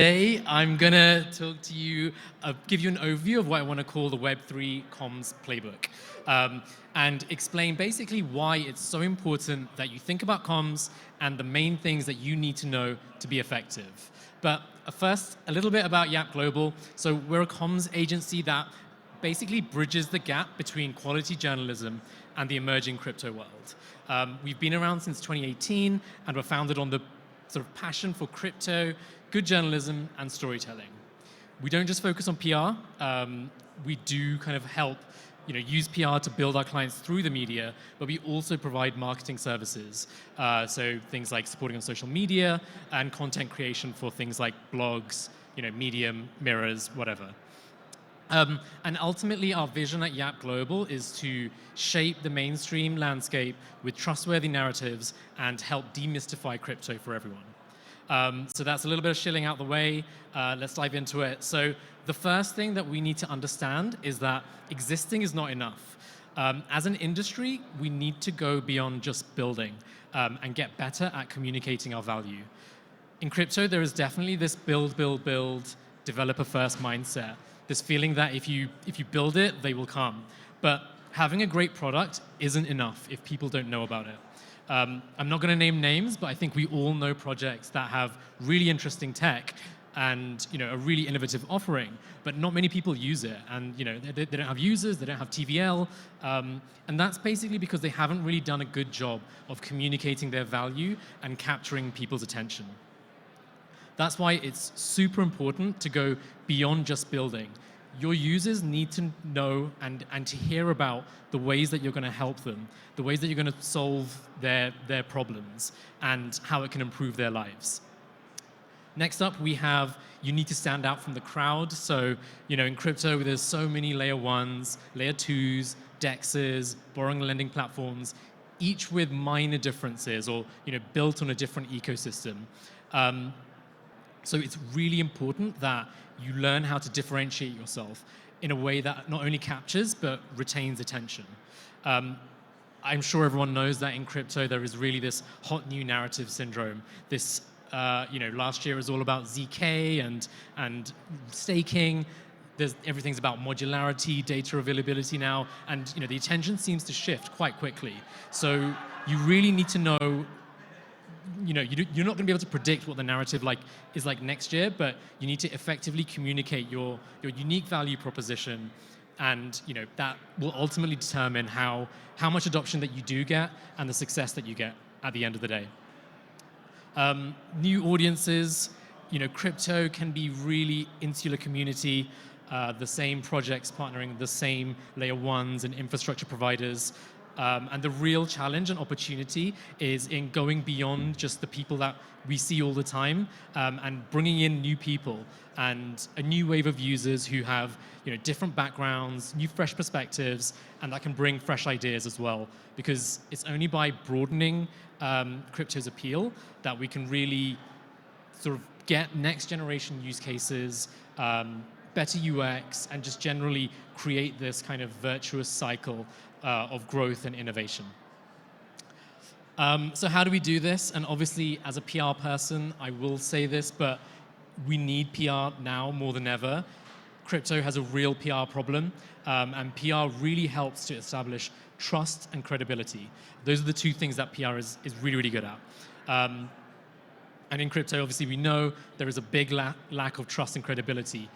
Today, I'm going to talk to you, give you an overview of what I want to call the Web3 comms playbook, and explain basically why it's so important that you think about comms and the main things that you need to know to be effective. But first, a little bit about YAP Global. So we're a comms agency that basically bridges the gap between quality journalism and the emerging crypto world. We've been around since 2018, and we're founded on the sort of passion for crypto, good journalism, and storytelling. We don't just focus on PR. We do kind of help, use PR to build our clients through the media, but we also provide marketing services. So things like supporting on social media and content creation for things like blogs, Medium, Mirrors, whatever. And ultimately, our vision at YAP Global is to shape the mainstream landscape with trustworthy narratives and help demystify crypto for everyone. So that's a little bit of shilling out the way. Let's dive into it. So the first thing that we need to understand is that existing is not enough. As an industry, we need to go beyond just building and get better at communicating our value. In crypto, there is definitely this build, developer-first mindset. This feeling that if you build it, they will come. But having a great product isn't enough if people don't know about it. I'm not going to name names, but I think we all know projects that have really interesting tech and a really innovative offering, but not many people use it. And they don't have users, they don't have TVL, and that's basically because they haven't really done a good job of communicating their value and capturing people's attention. That's why it's super important to go beyond just building. Your users need to know and to hear about the ways that you're going to help them, the ways that you're going to solve their problems, and how it can improve their lives. Next up, we have you need to stand out from the crowd. So, in crypto, there's so many layer ones, layer twos, DEXs, borrowing and lending platforms, each with minor differences or built on a different ecosystem. So it's really important that you learn how to differentiate yourself in a way that not only captures, but retains attention. I'm sure everyone knows that in crypto, there is really this hot new narrative syndrome. This, last year was all about ZK and staking. Everything's about modularity, data availability now, and the attention seems to shift quite quickly. So you really need to know you're not going to be able to predict what the narrative is like next year, but you need to effectively communicate your unique value proposition, and that will ultimately determine how much adoption that you do get and the success that you get at the end of the day. New audiences, crypto can be really insular community, the same projects partnering the same layer ones and infrastructure providers. And the real challenge and opportunity is in going beyond just the people that we see all the time and bringing in new people and a new wave of users who have different backgrounds, new fresh perspectives, and that can bring fresh ideas as well. Because it's only by broadening crypto's appeal that we can really sort of get next generation use cases, better UX, and just generally create this kind of virtuous cycle of growth and innovation. So how do we do this? And obviously, as a PR person, I will say this, but we need PR now more than ever. Crypto has a real PR problem, and PR really helps to establish trust and credibility. Those are the two things that PR is really, really good at. And in crypto, obviously, we know there is a big lack of trust and credibility.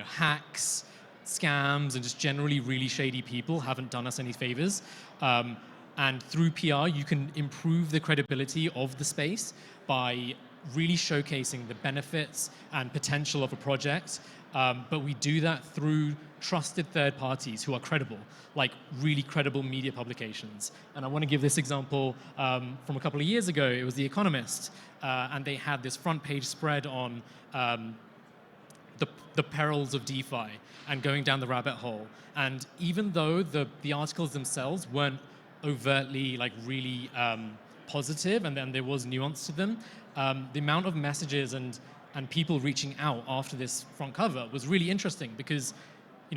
Hacks, scams, and just generally really shady people haven't done us any favors. And through PR, you can improve the credibility of the space by really showcasing the benefits and potential of a project. But we do that through trusted third parties who are credible, like really credible media publications. And I want to give this example from a couple of years ago. It was The Economist, and they had this front page spread on the perils of DeFi and going down the rabbit hole. And even though the articles themselves weren't overtly really positive, and then there was nuance to them, the amount of messages and people reaching out after this front cover was really interesting because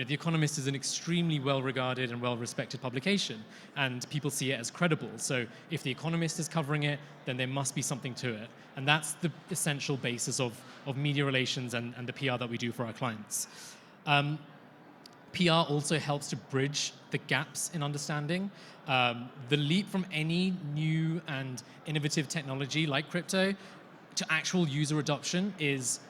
The Economist is an extremely well-regarded and well-respected publication, and people see it as credible. So if The Economist is covering it, then there must be something to it. And that's the essential basis of media relations and the PR that we do for our clients. PR also helps to bridge the gaps in understanding. The leap from any new and innovative technology like crypto to actual user adoption is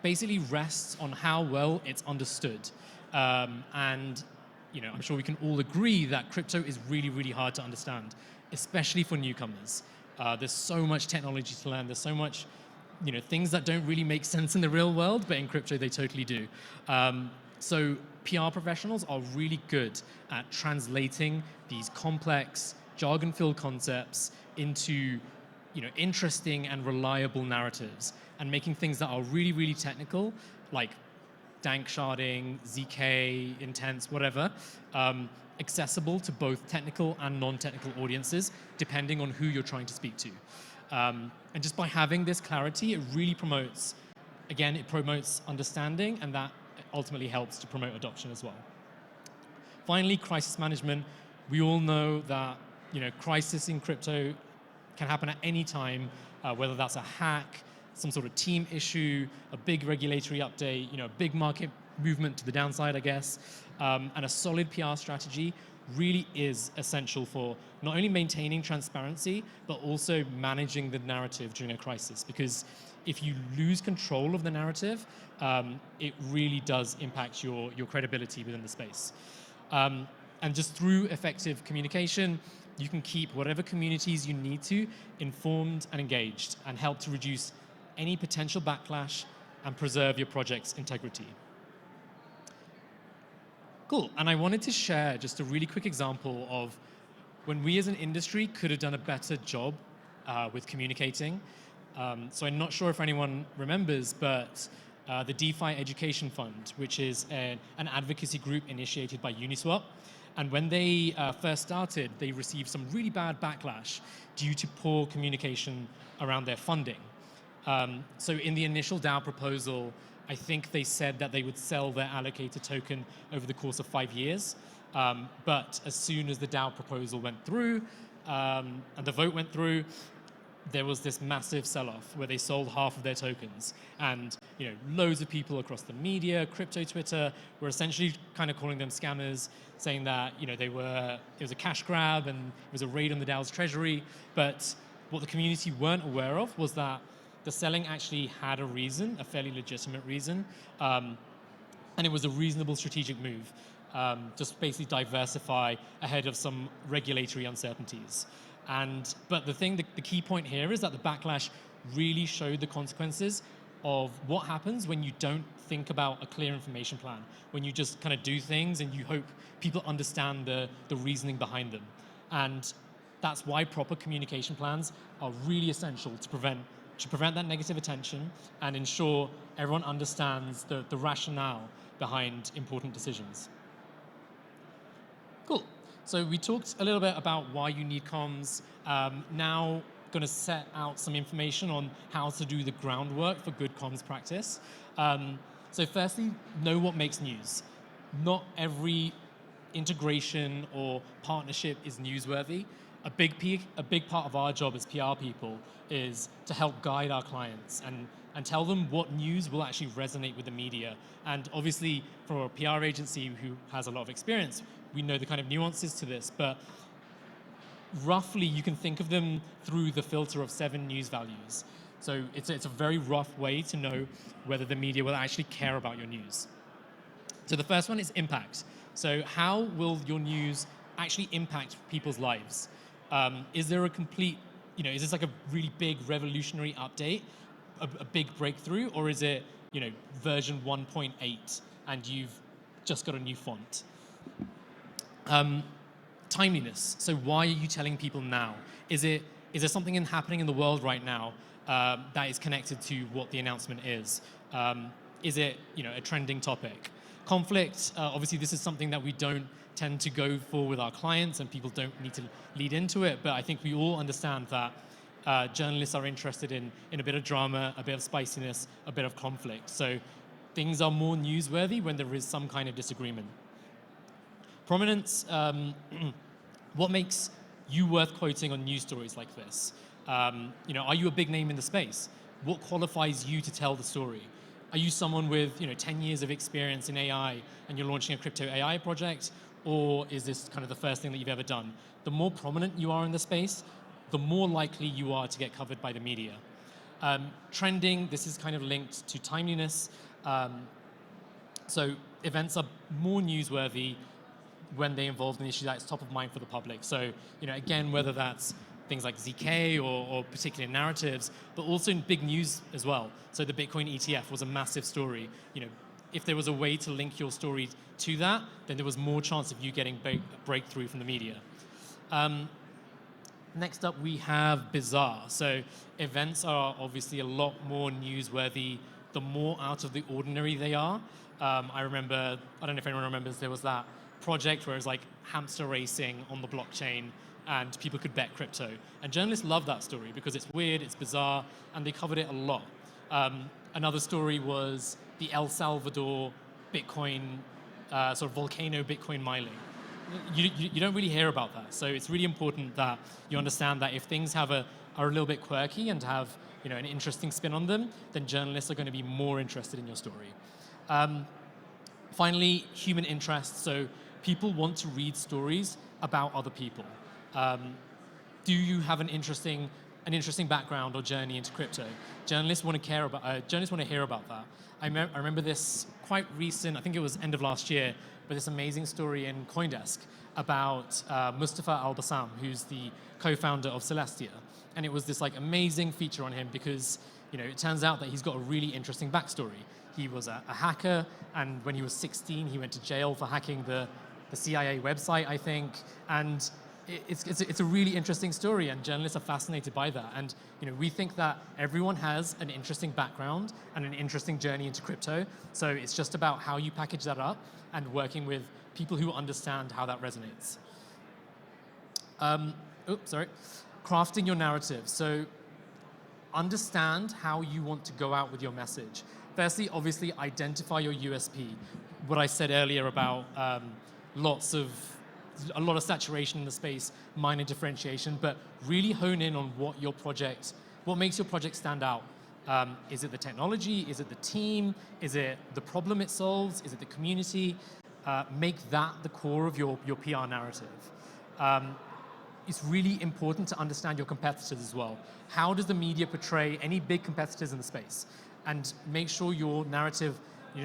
basically rests on how well it's understood. And I'm sure we can all agree that crypto is really, really hard to understand, especially for newcomers. There's so much technology to learn. There's so much, things that don't really make sense in the real world, but in crypto they totally do. So PR professionals are really good at translating these complex, jargon-filled concepts into interesting and reliable narratives, and making things that are really, really technical, like dank sharding, ZK, intense, whatever, accessible to both technical and non-technical audiences, depending on who you're trying to speak to. And just by having this clarity, it really promotes, again, it promotes understanding, and that ultimately helps to promote adoption as well. Finally, crisis management. We all know that crisis in crypto can happen at any time, whether that's a hack, some sort of team issue, a big regulatory update, a big market movement to the downside, I guess. And a solid PR strategy really is essential for not only maintaining transparency, but also managing the narrative during a crisis. Because if you lose control of the narrative, it really does impact your credibility within the space. And just through effective communication, you can keep whatever communities you need to informed and engaged, and help to reduce any potential backlash and preserve your project's integrity. Cool, and I wanted to share just a really quick example of when we as an industry could have done a better job with communicating. So I'm not sure if anyone remembers, but the DeFi Education Fund, which is an advocacy group initiated by Uniswap. And when they first started, they received some really bad backlash due to poor communication around their funding. So in the initial DAO proposal, I think they said that they would sell their allocated token over the course of 5 years. But as soon as the DAO proposal went through and the vote went through, there was this massive sell-off where they sold half of their tokens. And loads of people across the media, crypto Twitter, were essentially kind of calling them scammers, saying that it was a cash grab and it was a raid on the DAO's treasury. But what the community weren't aware of was that the selling actually had a reason, a fairly legitimate reason, and it was a reasonable strategic move, just basically diversify ahead of some regulatory uncertainties. But the key point here is that the backlash really showed the consequences of what happens when you don't think about a clear information plan, when you just kind of do things and you hope people understand the reasoning behind them. And that's why proper communication plans are really essential to prevent that negative attention and ensure everyone understands the rationale behind important decisions. Cool. So we talked a little bit about why you need comms. Now going to set out some information on how to do the groundwork for good comms practice. So firstly, know what makes news. Not every integration or partnership is newsworthy. A big part of our job as PR people is to help guide our clients and tell them what news will actually resonate with the media. And obviously, for a PR agency who has a lot of experience, we know the kind of nuances to this, but roughly you can think of them through the filter of 7 news values. So it's a very rough way to know whether the media will actually care about your news. So the first one is impact. So how will your news actually impact people's lives? Is there a complete, is this like a really big revolutionary update, a big breakthrough, or is it, version 1.8 and you've just got a new font? Timeliness. So why are you telling people now? Is there something happening in the world right now that is connected to what the announcement is? Is it a trending topic? Conflict. Obviously, this is something that we don't tend to go for with our clients, and people don't need to lead into it. But I think we all understand that journalists are interested in a bit of drama, a bit of spiciness, a bit of conflict. So things are more newsworthy when there is some kind of disagreement. Prominence, what makes you worth quoting on news stories like this? Are you a big name in the space? What qualifies you to tell the story? Are you someone with 10 years of experience in AI and you're launching a crypto AI project? Or is this kind of the first thing that you've ever done? The more prominent you are in the space, the more likely you are to get covered by the media. Trending, this is kind of linked to timeliness. So events are more newsworthy when they involve an issue that's top of mind for the public. So, again, whether that's things like ZK or particular narratives, but also in big news as well. So the Bitcoin ETF was a massive story. If there was a way to link your story to that, then there was more chance of you getting breakthrough from the media. Next up, we have bizarre. So events are obviously a lot more newsworthy the more out of the ordinary they are. I don't know if anyone remembers, there was that project where it was like hamster racing on the blockchain and people could bet crypto. And journalists love that story because it's weird, it's bizarre, and they covered it a lot. Another story was the El Salvador Bitcoin, sort of volcano Bitcoin mining. You don't really hear about that. So it's really important that you understand that if things are a little bit quirky and have an interesting spin on them, then journalists are going to be more interested in your story. Finally, human interest. So people want to read stories about other people. Do you have an interesting background or journey into crypto? Journalists want to hear about that. I remember this quite recent, I think it was end of last year, but this amazing story in CoinDesk about Mustafa Al-Bassam, who's the co-founder of Celestia. And it was this amazing feature on him because it turns out that he's got a really interesting backstory. He was a hacker, and when he was 16, he went to jail for hacking the CIA website, I think. And it's a really interesting story, and journalists are fascinated by that. And we think that everyone has an interesting background and an interesting journey into crypto. So it's just about how you package that up and working with people who understand how that resonates. Crafting your narrative. So understand how you want to go out with your message. Firstly, obviously, identify your USP. What I said earlier about a lot of saturation in the space, minor differentiation, but really hone in on what makes your project stand out. Is it the technology? Is it the team? Is it the problem it solves? Is it the community? Make that the core of your PR narrative. It's really important to understand your competitors as well. How does the media portray any big competitors in the space? And make sure your narrative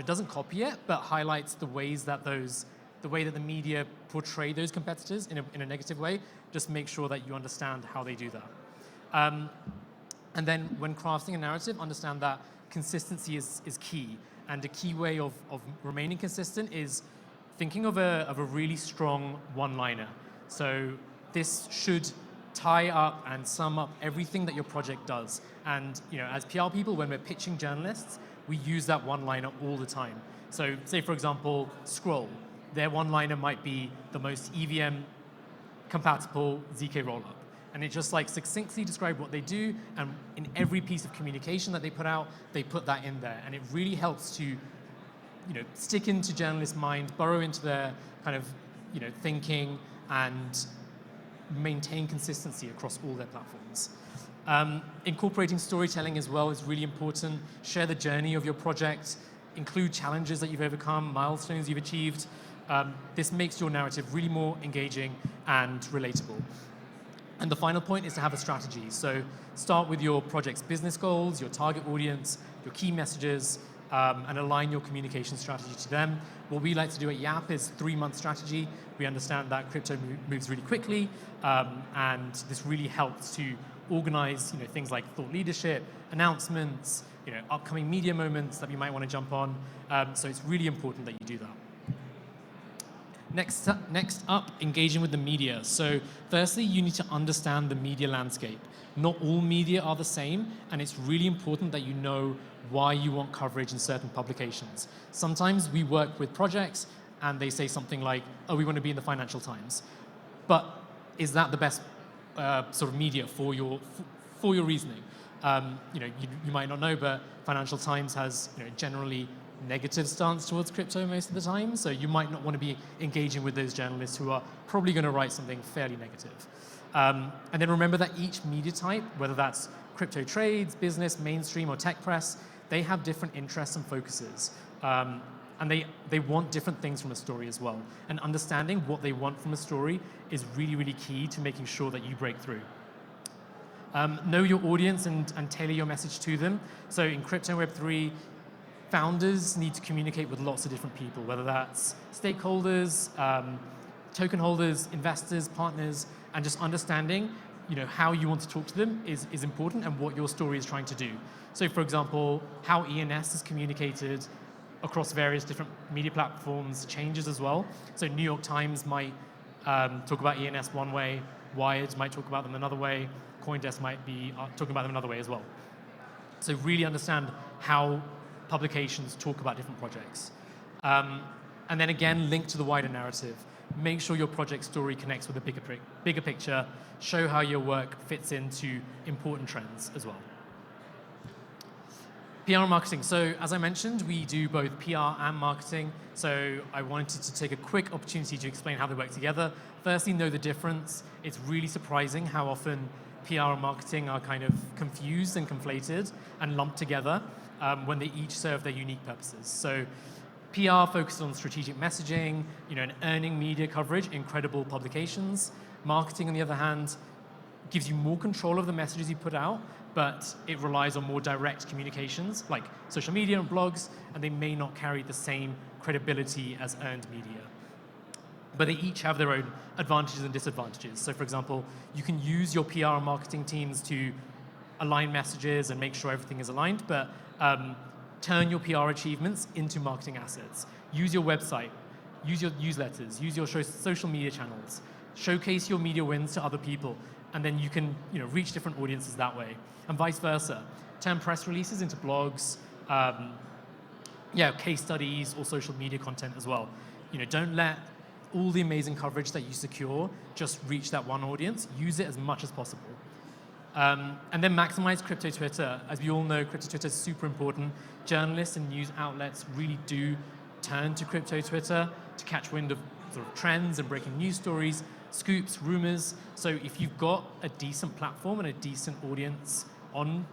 doesn't copy it, but highlights the way that the media portray those competitors in a negative way. Just make sure that you understand how they do that. And then when crafting a narrative, understand that consistency is key. And a key way of remaining consistent is thinking of a really strong one-liner. So this should tie up and sum up everything that your project does. And as PR people, when we're pitching journalists, we use that one-liner all the time. So say, for example, Scroll. Their one-liner might be the most EVM-compatible ZK rollup. And it just succinctly describes what they do, and in every piece of communication that they put out, they put that in there. And it really helps to stick into journalists' mind, burrow into their kind of thinking, and maintain consistency across all their platforms. Incorporating storytelling as well is really important. Share the journey of your project, include challenges that you've overcome, milestones you've achieved. This makes your narrative really more engaging and relatable. And the final point is to have a strategy. So start with your project's business goals, your target audience, your key messages, and align your communication strategy to them. What we like to do at YAP is 3-month strategy. We understand that crypto moves really quickly, and this really helps to organize things like thought leadership, announcements, upcoming media moments that you might want to jump on. So it's really important that you do that. Next up, engaging with the media. So firstly, you need to understand the media landscape. Not all media are the same, and it's really important that you know why you want coverage in certain publications. Sometimes we work with projects and they say something like, oh, we want to be in the Financial Times. But is that the best sort of media for your reasoning? You might not know, but Financial Times has generally negative stance towards crypto most of the time. So you might not want to be engaging with those journalists who are probably going to write something fairly negative. And then remember that each media type, whether that's crypto trades, business, mainstream, or tech press, they have different interests and focuses. And they want different things from a story as well. And understanding what they want from a story is really, really key to making sure that you break through. Know your audience and tailor your message to them. So in crypto and Web3, founders need to communicate with lots of different people, whether that's stakeholders, token holders, investors, partners, and just understanding how you want to talk to them is important, and what your story is trying to do. So for example, how ENS is communicated across various different media platforms changes as well. So New York Times might talk about ENS one way, Wired might talk about them another way, CoinDesk might be talking about them another way as well. So really understand how publications talk about different projects. And then again, link to the wider narrative. Make sure your project story connects with a bigger picture. Show how your work fits into important trends as well. PR and marketing. So as I mentioned, we do both PR and marketing. So I wanted to take a quick opportunity to explain how they work together. Firstly, know the difference. It's really surprising how often PR and marketing are kind of confused and conflated and lumped together when they each serve their unique purposes. So PR focuses on strategic messaging, and earning media coverage in credible publications. Marketing, on the other hand, gives you more control of the messages you put out, but it relies on more direct communications, like social media and blogs, and they may not carry the same credibility as earned media. But they each have their own advantages and disadvantages. So for example, you can use your PR and marketing teams to align messages and make sure everything is aligned, but turn your PR achievements into marketing assets. Use your website, use your newsletters, use your social media channels, showcase your media wins to other people, and then you can reach different audiences that way. And vice versa. Turn press releases into blogs, case studies, or social media content as well. Don't let all the amazing coverage that you secure just reach that one audience. Use it as much as possible. And then maximize crypto Twitter. As we all know, crypto Twitter is super important. Journalists and news outlets really do turn to crypto Twitter to catch wind of sort of trends and breaking news stories, scoops, rumors. So if you've got a decent platform and a decent audience on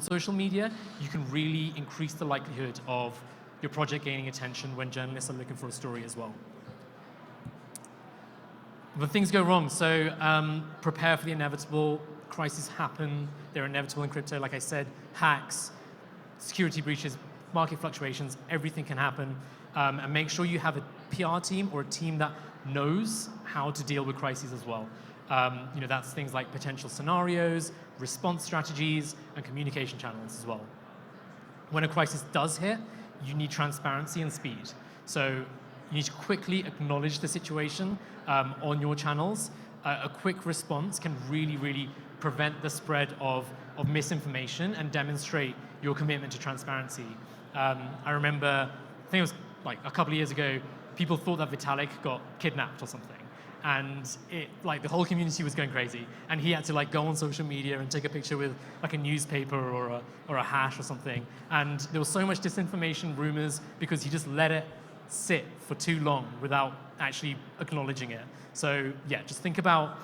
social media, you can really increase the likelihood of your project gaining attention when journalists are looking for a story as well. But things go wrong, so prepare for the inevitable. Crises happen, they're inevitable in crypto. Like I said, hacks, security breaches, market fluctuations, everything can happen. And make sure you have a PR team or a team that knows how to deal with crises as well. That's things like potential scenarios, response strategies, and communication channels as well. When a crisis does hit, you need transparency and speed. So you need to quickly acknowledge the situation on your channels. A quick response can really, really prevent the spread of misinformation and demonstrate your commitment to transparency. I remember, I think it was like a couple of years ago, people thought that Vitalik got kidnapped or something. And the whole community was going crazy. And he had to go on social media and take a picture with a newspaper or a hash or something. And there was so much disinformation, rumors, because he just let it sit for too long without actually acknowledging it. So yeah, just think about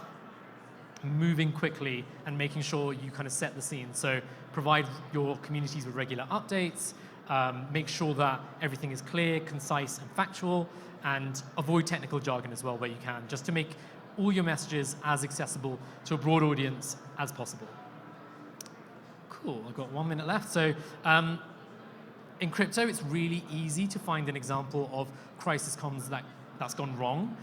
moving quickly and making sure you kind of set the scene. So provide your communities with regular updates, make sure that everything is clear, concise, and factual, and avoid technical jargon as well where you can, just to make all your messages as accessible to a broad audience as possible. Cool, I've got 1 minute left. So in crypto, it's really easy to find an example of crisis comms that's gone wrong,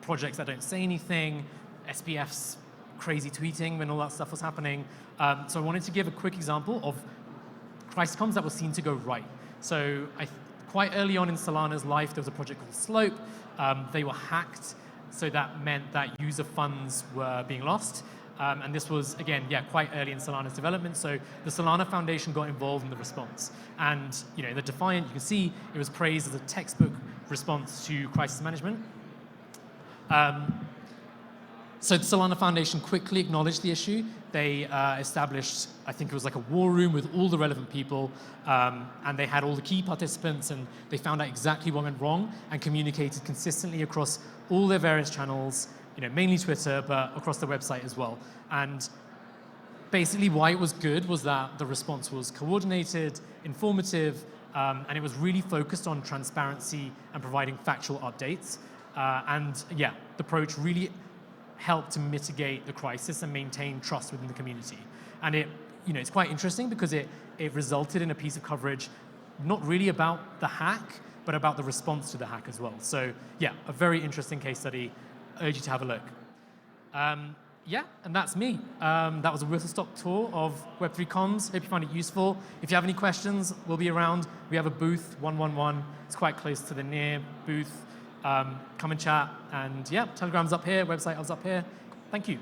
projects that don't say anything, SPF's crazy tweeting when all that stuff was happening. So I wanted to give a quick example of crisis comms that were seen to go right. So quite early on in Solana's life, there was a project called Slope. They were hacked, so that meant that user funds were being lost. And this was, again, quite early in Solana's development. So the Solana Foundation got involved in the response. And in the Defiant, you can see it was praised as a textbook response to crisis management. So the Solana Foundation quickly acknowledged the issue. They established, I think it was like a war room with all the relevant people, and they had all the key participants, and they found out exactly what went wrong and communicated consistently across all their various channels, mainly Twitter, but across the website as well. And basically why it was good was that the response was coordinated, informative, and it was really focused on transparency and providing factual updates. And yeah, the approach really help to mitigate the crisis and maintain trust within the community. And it's quite interesting because it resulted in a piece of coverage not really about the hack, but about the response to the hack as well. So yeah, a very interesting case study. I urge you to have a look. Yeah, and that's me. That was a whistle-stop tour of Web3 Comms. Hope you find it useful. If you have any questions, we'll be around. We have a booth, 111. It's quite close to the near booth. Come and chat, and yeah, Telegram's up here, website is up here. Thank you.